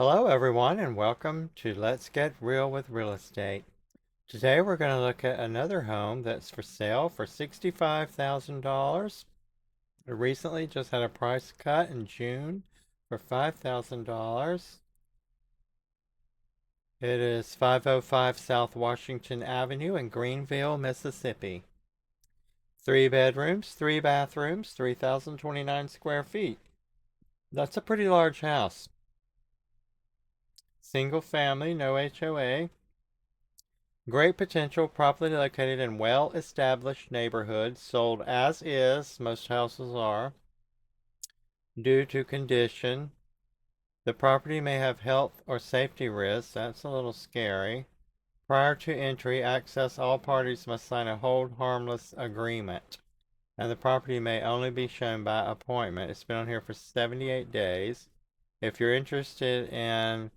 Hello, everyone, and welcome to Let's Get Real with Real Estate. Today, we're going to look at another home that's for sale for $65,000. It recently just had a price cut in June for $5,000. It is 505 South Washington Avenue in Greenville, Mississippi. 3 bedrooms, 3 bathrooms, 3,029 square feet. That's a pretty large house. Single family, no HOA. Great potential, properly located in well-established neighborhoods, sold as is, most houses are, due to condition. The property may have health or safety risks. That's a little scary. Prior to entry, access all parties must sign a hold harmless agreement, and the property may only be shown by appointment. It's been on here for 78 days. If you're interested in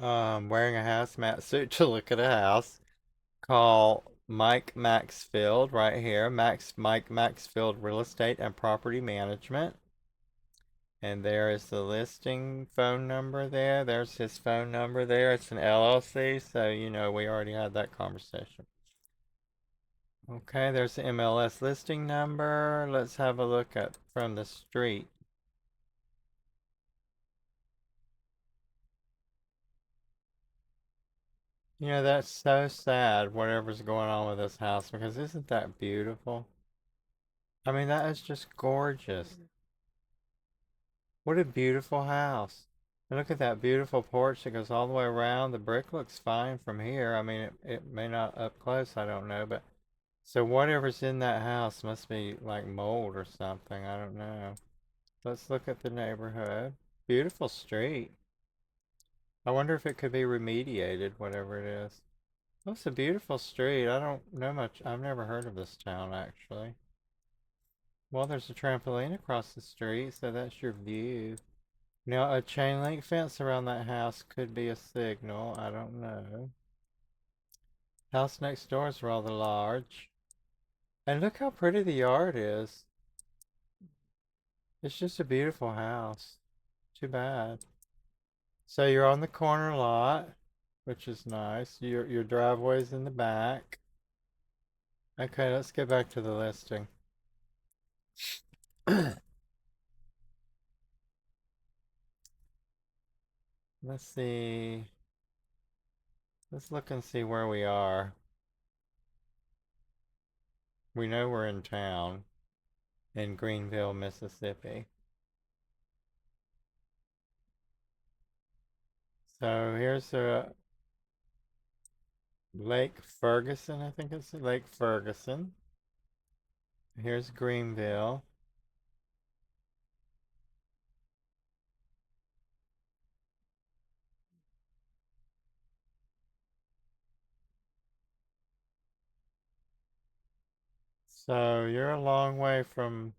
wearing a hazmat suit to look at a house, call Mike Maxfield right here. Mike Maxfield Real Estate and Property Management. And there is the listing phone number there. There's his phone number there. It's an LLC, so you know we already had that conversation. Okay, there's the MLS listing number. Let's have a look at from the street. You know, that's so sad, whatever's going on with this house, because isn't that beautiful? I mean, that is just gorgeous. What a beautiful house. And look at that beautiful porch that goes all the way around. The brick looks fine from here. I mean, it may not up close, I don't know. But so whatever's in that house must be like mold or something. I don't know. Let's look at the neighborhood. Beautiful street. I wonder if it could be remediated, whatever it is. Oh, it's a beautiful street. I don't know much. I've never heard of this town, actually. Well, there's a trampoline across the street, so that's your view. Now, a chain link fence around that house could be a signal. I don't know. House next door is rather large. And look how pretty the yard is. It's just a beautiful house. Too bad. So you're on the corner lot, which is nice. Your driveway's in the back. Okay, let's get back to the listing. Let's see. Let's look and see where we are. We know we're in town in Greenville, Mississippi. So here's a Lake Ferguson, I think it's Lake Ferguson. Here's Greenville. So you're a long way from.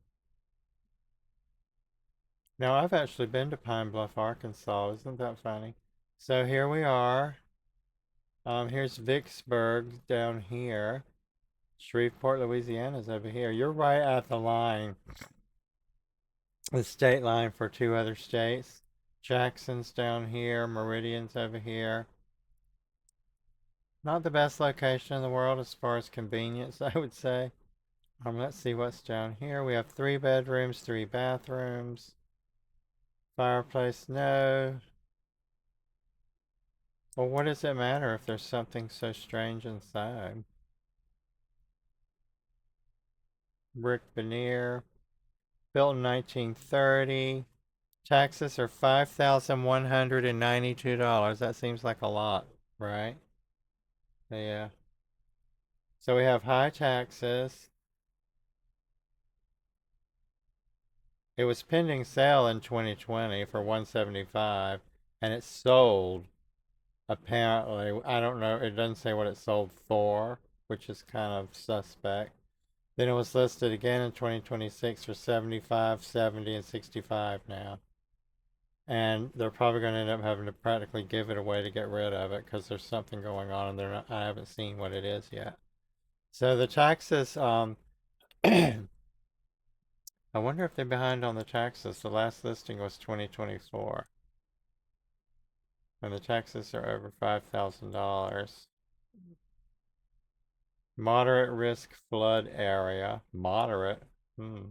Now, I've actually been to Pine Bluff, Arkansas. Isn't that funny? So here we are. Here's Vicksburg down here. Shreveport, Louisiana's over here. You're right at the line, the state line for two other states. Jackson's down here. Meridian's over here. Not the best location in the world as far as convenience, I would say. Let's see what's down here. We have 3 bedrooms, 3 bathrooms. Fireplace, no. Well, what does it matter if there's something so strange inside? Brick veneer, built in 1930. Taxes are $5,192. That seems like a lot, right? Yeah. So we have high taxes. It was pending sale in 2020 for 175, and it sold apparently. I don't know. It doesn't say what it sold for, which is kind of suspect. Then it was listed again in 2026 for 75, 70, and 65 now. And they're probably going to end up having to practically give it away to get rid of it because there's something going on and they're not, I haven't seen what it is yet. So the taxes, I wonder if they're behind on the taxes. The last listing was 2024, and the taxes are over $5,000. Moderate risk flood area. Moderate. Hmm.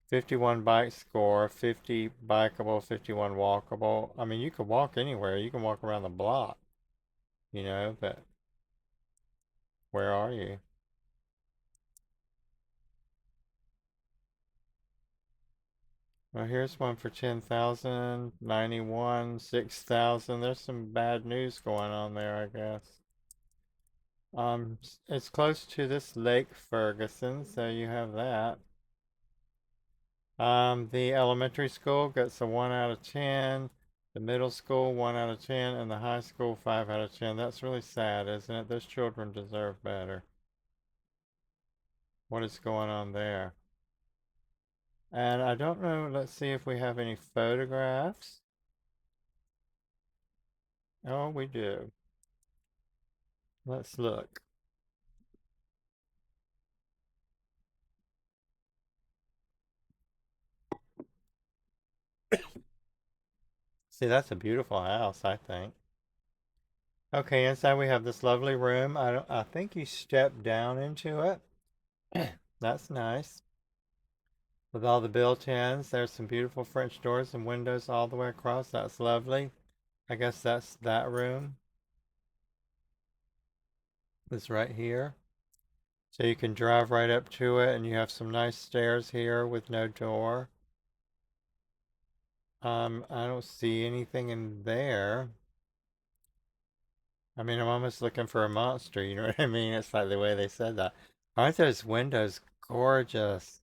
51 bike score, 50 bikeable, 51 walkable. I mean, you could walk anywhere. You can walk around the block, but where are you? Well, here's one for 10,000, 91, 6,000. There's some bad news going on there, I guess. It's close to this Lake Ferguson, so you have that. The elementary school gets a 1 out of 10. The middle school, 1 out of 10. And the high school, 5 out of 10. That's really sad, isn't it? Those children deserve better. What is going on there? And I don't know, let's see if we have any photographs. Oh, we do. Let's look. See, that's a beautiful house, I think. Okay, inside we have this lovely room. I think you step down into it. That's nice. With all the built-ins, there's some beautiful French doors and windows all the way across. That's lovely. I guess that's that room. It's right here. So you can drive right up to it, and you have some nice stairs here with no door. I don't see anything in there. I mean, I'm almost looking for a monster, you know what I mean? It's like the way they said that. Aren't those windows gorgeous?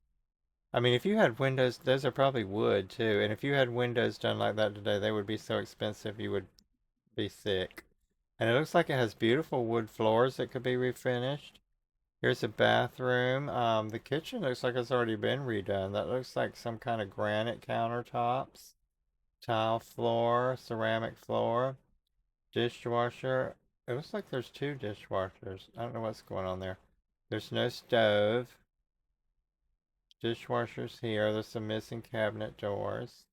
I mean, if you had windows, those are probably wood too. And if you had windows done like that today, they would be so expensive you would be sick. And it looks like it has beautiful wood floors that could be refinished. Here's a bathroom. The kitchen looks like it's already been redone. That looks like some kind of granite countertops, tile floor, ceramic floor, dishwasher. It looks like there's two dishwashers. I don't know what's going on there. There's no stove. Dishwashers here. There's some missing cabinet doors.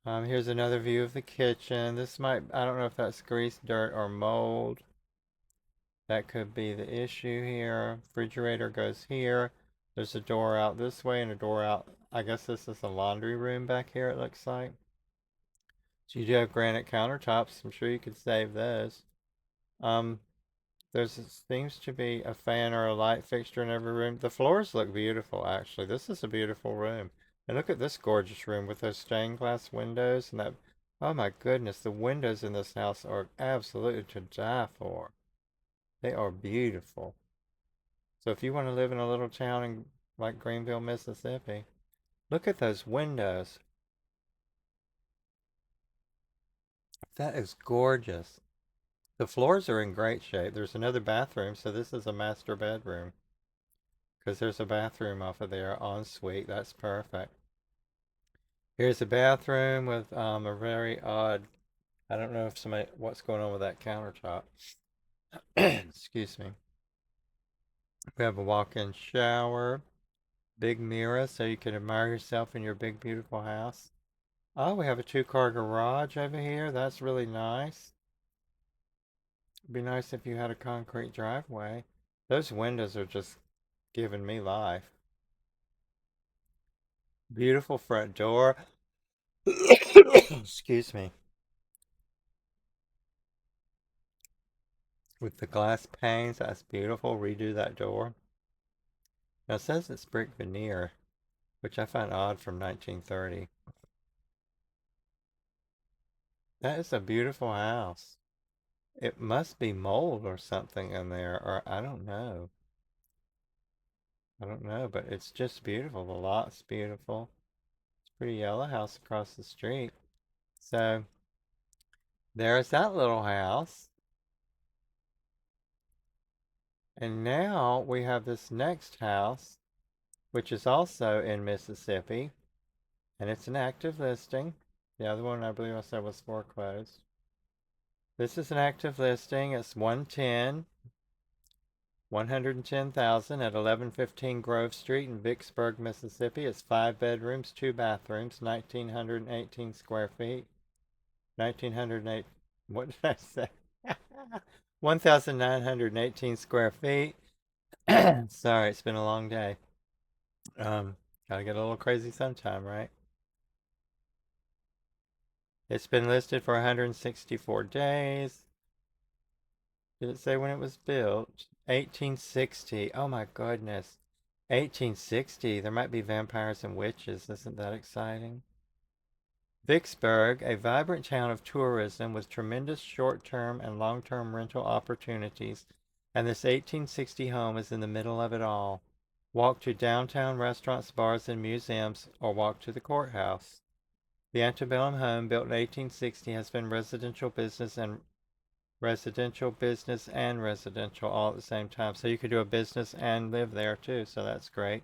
Here's another view of the kitchen. I don't know if that's grease, dirt, or mold. That could be the issue here. Refrigerator goes here. There's a door out this way and a door out. I guess this is a laundry room back here, it looks like. So you do have granite countertops. I'm sure you could save those. Um, seems to be a fan or a light fixture in every room. The floors look beautiful, actually. This is a beautiful room. And look at this gorgeous room with those stained glass windows and that. Oh my goodness, the windows in this house are absolutely to die for. They are beautiful. So if you want to live in a little town like Greenville, Mississippi, look at those windows. That is gorgeous. The floors are in great shape. There's another bathroom, so this is a master bedroom. Because there's a bathroom off of there, ensuite. That's perfect. Here's a bathroom with a very odd. I don't know if what's going on with that countertop. Excuse me. We have a walk-in shower, big mirror so you can admire yourself in your big beautiful house. Oh, we have a two-car garage over here. That's really nice. It'd be nice if you had a concrete driveway. Those windows are just giving me life. Beautiful front door. Excuse me. With the glass panes, that's beautiful. Redo that door. Now it says it's brick veneer, which I find odd from 1930. That is a beautiful house. It must be mold or something in there, or I don't know. I don't know, but it's just beautiful. The lot's beautiful. It's a pretty yellow house across the street. So there's that little house. And now we have this next house, which is also in Mississippi, and it's an active listing. The other one I believe I said was foreclosed. This is an active listing. It's 110. 110,000 at 1115 Grove Street in Vicksburg, Mississippi. It's 5 bedrooms, 2 bathrooms, 1,918 square feet. 1,908. What did I say? 1,918 square feet. Sorry, it's been a long day. Um, Gotta get a little crazy sometime, right? It's been listed for 164 days. Did it say when it was built? 1860. Oh my goodness. 1860. There might be vampires and witches. Isn't that exciting? Vicksburg, a vibrant town of tourism with tremendous short-term and long-term rental opportunities, and this 1860 home is in the middle of it all. Walk to downtown restaurants, bars, and museums, or walk to the courthouse. The antebellum home, built in 1860, has been residential all at the same time. So you could do a business and live there too. So that's great.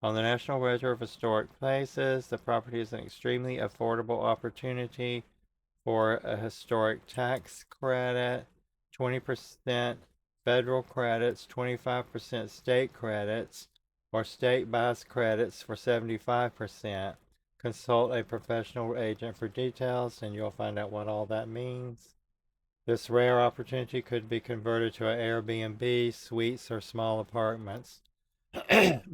On the National Register of Historic Places, the property is an extremely affordable opportunity for a historic tax credit, 20% federal credits, 25% state credits, or state buys credits for 75%. Consult a professional agent for details and you'll find out what all that means. This rare opportunity could be converted to an Airbnb, suites, or small apartments.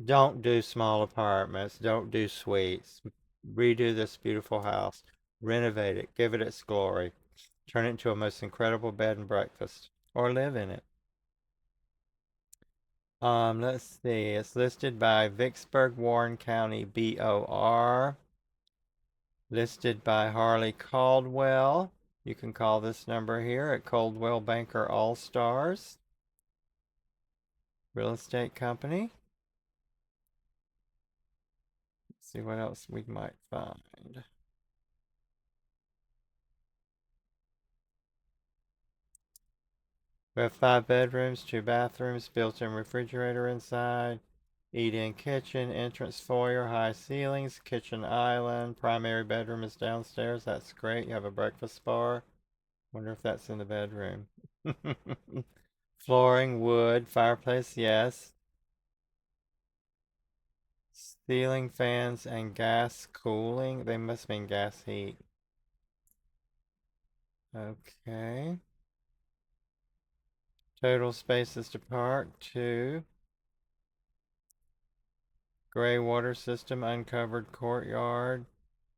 Don't do small apartments. Don't do suites. Redo this beautiful house. Renovate it. Give it its glory. Turn it into a most incredible bed and breakfast. Or live in it. Let's see. It's listed by Vicksburg, Warren County, BOR. Listed by Harley Caldwell. You can call this number here at Coldwell Banker All Stars Real Estate Company. Let's see what else we might find. We have 5 bedrooms, 2 bathrooms, built-in refrigerator inside, eat-in kitchen, entrance foyer, high ceilings, kitchen island, primary bedroom is downstairs. That's great. You have a breakfast bar. Wonder if that's in the bedroom. Flooring, wood, fireplace, yes. Ceiling fans and gas cooling. They must mean gas heat. Okay. Total spaces to park, 2. Gray water system, uncovered courtyard.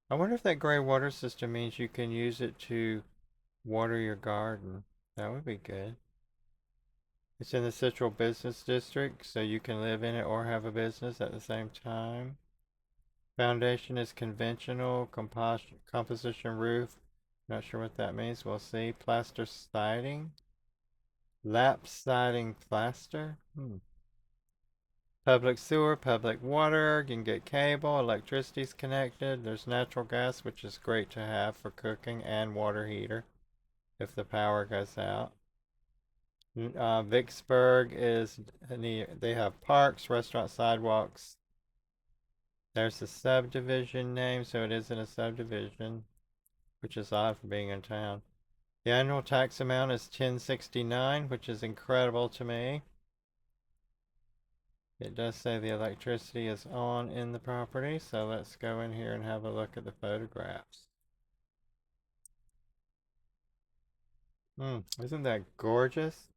I wonder if that gray water system means you can use it to water your garden. That would be good. It's in the Central Business District, so you can live in it or have a business at the same time. Foundation is conventional, composition roof. Not sure what that means. We'll see. Plaster siding. Lap siding plaster. Public sewer, public water. You can get cable. Electricity's connected. There's natural gas, which is great to have for cooking, and water heater if the power goes out. Vicksburg is they have parks, restaurants, sidewalks. There's the subdivision name, so it is in a subdivision, which is odd for being in town. The annual tax amount is $1069, which is incredible to me. It does say the electricity is on in the property, so let's go in here and have a look at the photographs. Isn't that gorgeous?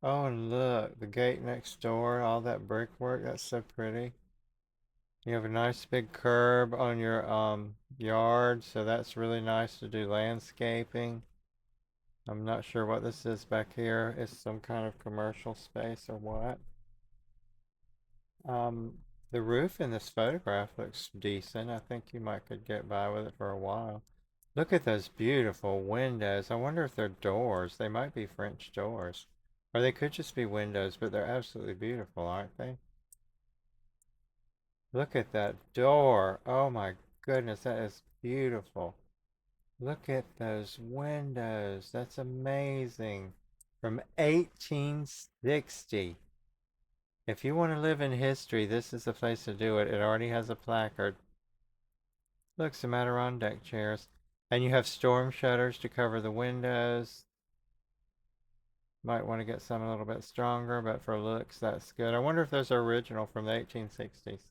Oh, and look, the gate next door, all that brickwork, that's so pretty. You have a nice big curb on your yard, so that's really nice to do landscaping. I'm not sure what this is back here. It's some kind of commercial space or what. The roof in this photograph looks decent. I think you might could get by with it for a while. Look at those beautiful windows. I wonder if they're doors. They might be French doors. Or they could just be windows, but they're absolutely beautiful, aren't they? Look at that door. Oh my goodness, that is beautiful. Look at those windows. That's amazing. From 1860. If you want to live in history, this is the place to do it. It already has a placard. Look, some Adirondack chairs. And you have storm shutters to cover the windows. Might want to get some a little bit stronger, but for looks, that's good. I wonder if those are original from the 1860s.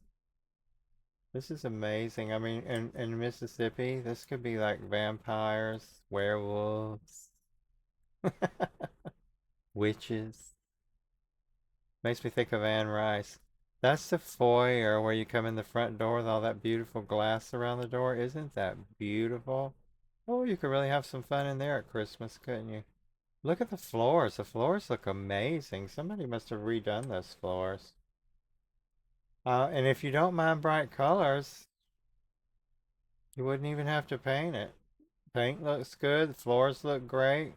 This is amazing. I mean, in Mississippi, this could be like vampires, werewolves, witches. Makes me think of Anne Rice. That's the foyer where you come in the front door with all that beautiful glass around the door. Isn't that beautiful? Oh, you could really have some fun in there at Christmas, couldn't you? Look at the floors. The floors look amazing. Somebody must have redone those floors. And if you don't mind bright colors, you wouldn't even have to paint it. Paint looks good. The floors look great.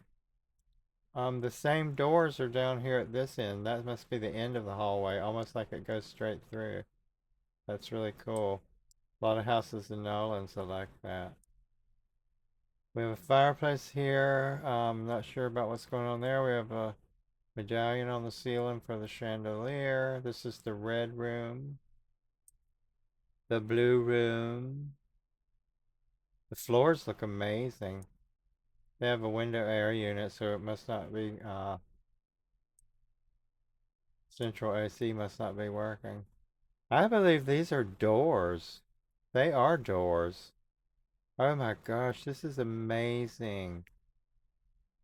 The same doors are down here at this end. That must be the end of the hallway, almost like it goes straight through. That's really cool. A lot of houses in Nolans are like that. We have a fireplace here. Not sure about what's going on there. We have a medallion on the ceiling for the chandelier. This is the red room. The blue room. The floors look amazing. They have a window air unit, so it must not be, central AC must not be working. I believe these are doors. They are doors. Oh my gosh, this is amazing.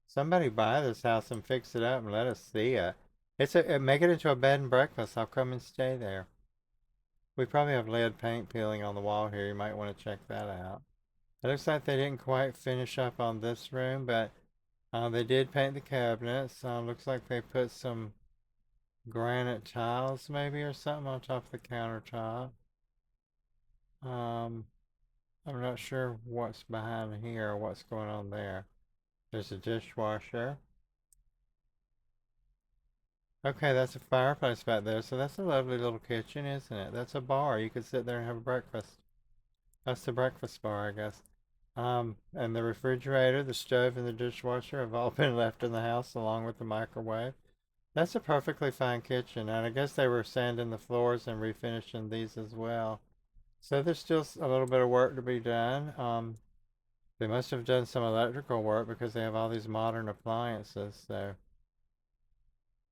Somebody buy this house and fix it up and let us see it. Make it into a bed and breakfast. I'll come and stay there. We probably have lead paint peeling on the wall here. You might want to check that out. It looks like they didn't quite finish up on this room, but they did paint the cabinets. Looks like they put some granite tiles maybe or something on top of the countertop. Um, I'm not sure what's behind here or what's going on there. There's a dishwasher. Okay, that's a fireplace back there. So that's a lovely little kitchen, isn't it? That's a bar. You could sit there and have a breakfast. That's the breakfast bar, I guess. And the refrigerator, the stove, and the dishwasher have all been left in the house along with the microwave. That's a perfectly fine kitchen, and I guess they were sanding the floors and refinishing these as well. So there's still a little bit of work to be done. They must have done some electrical work because they have all these modern appliances. So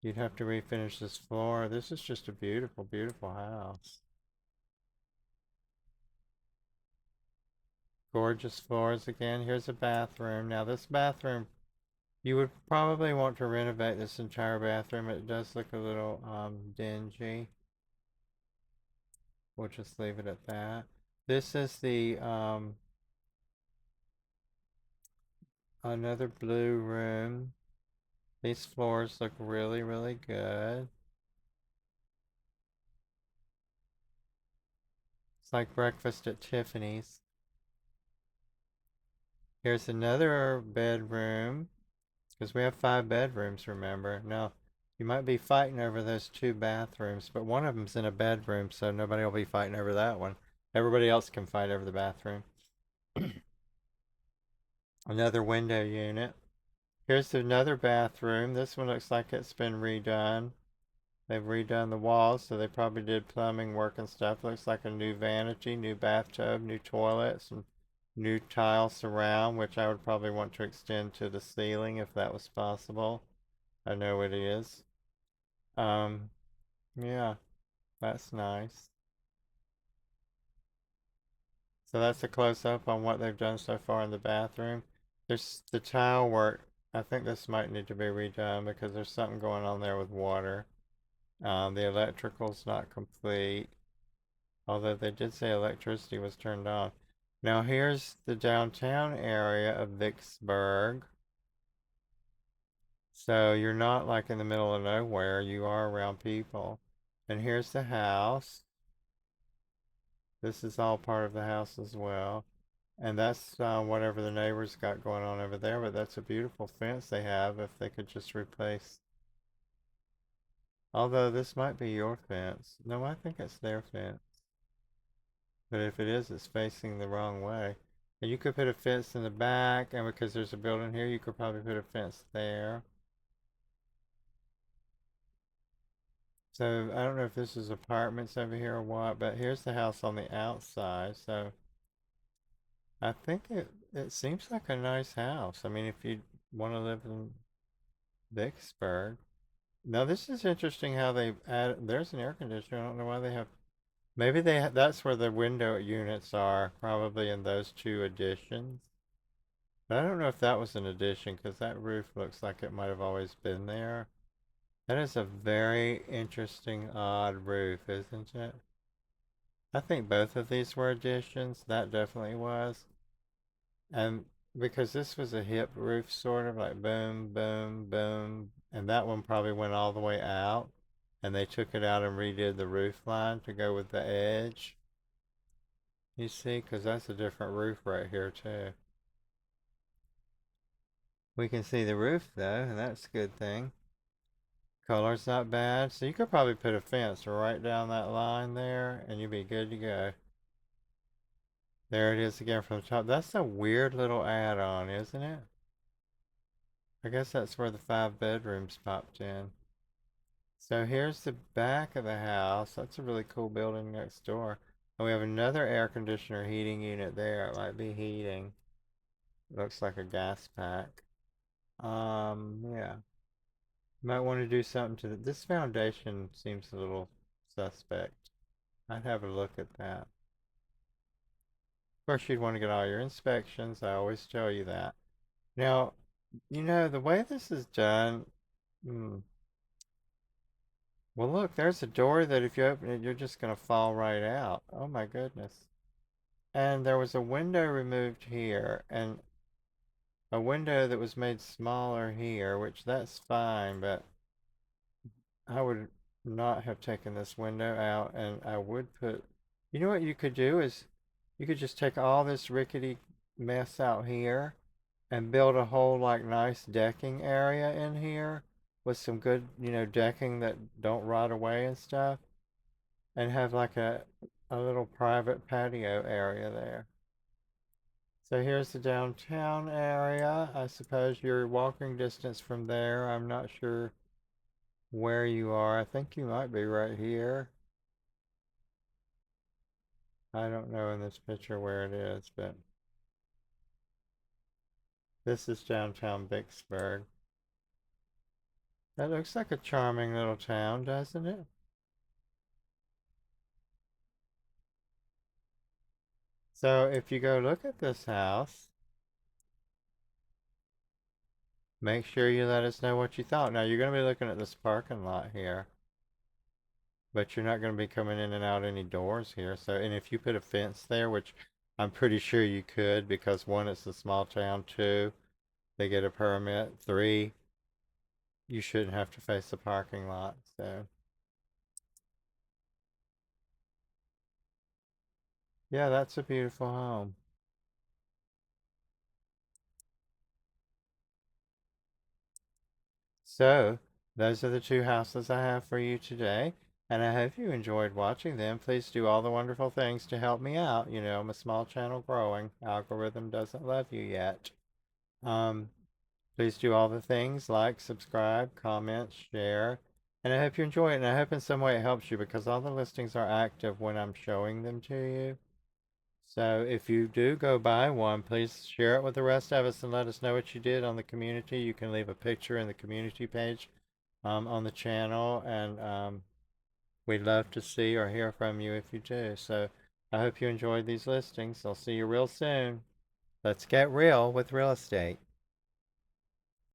you'd have to refinish this floor. This is just a beautiful, beautiful house. Gorgeous floors again. Here's a bathroom. Now this bathroom, you would probably want to renovate this entire bathroom. It does look a little dingy. We'll just leave it at that. This is the another blue room. These floors look really, really good. It's like breakfast at Tiffany's. Here's another bedroom, because we have 5 bedrooms, remember? Now, you might be fighting over those 2 bathrooms, but one of them's in a bedroom, so nobody will be fighting over that one. Everybody else can fight over the bathroom. Another window unit. Here's another bathroom. This one looks like it's been redone. They've redone the walls, so they probably did plumbing work and stuff. Looks like a new vanity, new bathtub, new toilets, and new tile surround, which I would probably want to extend to the ceiling if that was possible. I know it is. Um, yeah, that's nice. So that's a close up on what they've done so far in the bathroom. There's the tile work. I think this might need to be redone because there's something going on there with water. The electrical's not complete, although they did say electricity was turned on. Now here's the downtown area of Vicksburg. So you're not like in the middle of nowhere, you are around people. And here's the house. This is all part of the house as well. And that's whatever the neighbors got going on over there, but that's a beautiful fence they have if they could just replace. Although this might be your fence. No, I think it's their fence. But if it is, it's facing the wrong way. And you could put a fence in the back, and because there's a building here, you could probably put a fence there. So I don't know if this is apartments over here or what, but here's the house on the outside. So I think it seems like a nice house. I mean, if you want to live in Vicksburg. Now this is interesting how they add. There's an air conditioner. I don't know why they have. Maybe that's where the window units are. Probably in those two additions. But I don't know if that was an addition because that roof looks like it might have always been there. That is a very interesting, odd roof, isn't it? I think both of these were additions. That definitely was. And because this was a hip roof, sort of like boom, boom, boom. And that one probably went all the way out. And they took it out and redid the roof line to go with the edge. You see, because that's a different roof right here, too. We can see the roof, though, and that's a good thing. Color's not bad. So you could probably put a fence right down that line there, and you'd be good to go. There it is again from the top. That's a weird little add-on, isn't it? I guess that's where the 5 bedrooms popped in. So here's the back of the house. That's a really cool building next door. And we have another air conditioner heating unit there. It might be heating. Looks like a gas pack. Yeah. Might want to do something to this foundation seems a little suspect. I'd have a look at that. Of course, you'd want to get all your inspections. I always tell you that. Now, the way this is done, hmm, well, look, there's a door that if you open it, you're just going to fall right out. Oh my goodness. And there was a window removed here and a window that was made smaller here, which that's fine, but I would not have taken this window out and I would put, you know what you could do is you could just take all this rickety mess out here and build a whole like nice decking area in here with some good, decking that don't rot away and stuff and have like a little private patio area there. So here's the downtown area. I suppose you're walking distance from there. I'm not sure where you are. I think you might be right here. I don't know in this picture where it is, but this is downtown Vicksburg. That looks like a charming little town, doesn't it? So if you go look at this house, make sure you let us know what you thought. Now you're going to be looking at this parking lot here, but you're not going to be coming in and out any doors here. So, and if you put a fence there, which I'm pretty sure you could, because one, it's a small town. Two, they get a permit. Three, you shouldn't have to face the parking lot. So, yeah, that's a beautiful home. So, those are the two houses I have for you today, and I hope you enjoyed watching them. Please do all the wonderful things to help me out. I'm a small channel growing. Algorithm doesn't love you yet. Um, please do all the things like subscribe, comment, share, and I hope you enjoy it. And I hope in some way it helps you because all the listings are active when I'm showing them to you. So if you do go buy one, please share it with the rest of us and let us know what you did on the community. You can leave a picture in the community page on the channel, and we'd love to see or hear from you if you do. So I hope you enjoyed these listings. I'll see you real soon. Let's get real with real estate.